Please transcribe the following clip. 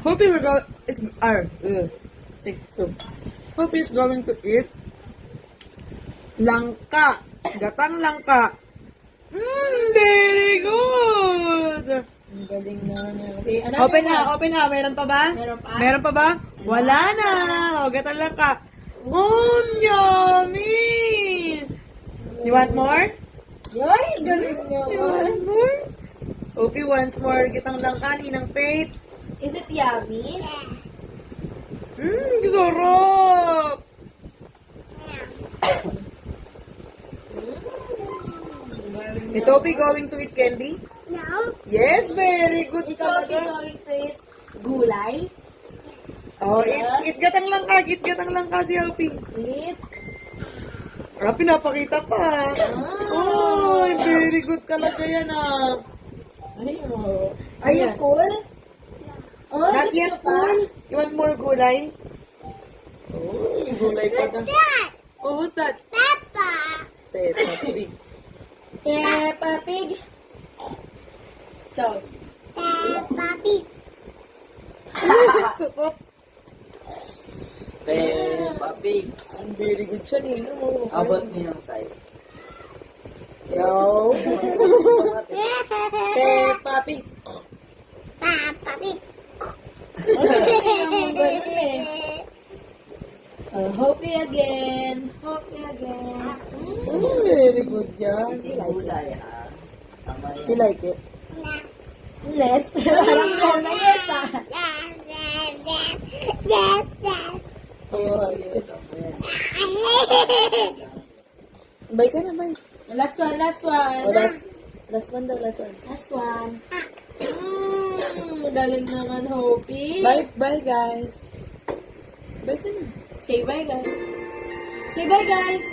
Hope we're go is take two. Hope is going to eat langka. Gatang langka. Very good. Ang galing na niya. Okay, Open na. Meron pa ba? Meron pa? Meron pa ba? Wala na. O, gatang langka. Oh, yummy. You want more? Yoy, galing niya. You want more? Okay, once more. Gatang langka, ninang Faith. Is it yummy? Sarap. Is Sophie going to eat candy? No. Yes, very good Is Sophie talaga. going to eat gulay? Oh, Yes. eat gatang langka si Sophie. Eat. Ah, pinapakita pa. Oh, very good talaga yan ah. Ayun. Are you Ayan. full? Oh, Not gusto yet pa? full. You want more gulay? Oh, yung gulay pa na. Oh, who's that? Peppa Pig. Peppa Pig. So, Supot. Peppa Pig. Very good siya nino. Abot niyo yung side. Yo. Peppa Pig. Hope again. Hope again. Very good yan. Hindi gulay ha. Tama You yun. like it? Less. Parang ko na yes ah. Oh, Yes, tama yan. Bye ka na, bye. Last one. Oh, last one daw, last one. Last one. Galing naman, Hopi. Bye, guys. Bye ka na. Say bye, guys. Say bye, guys.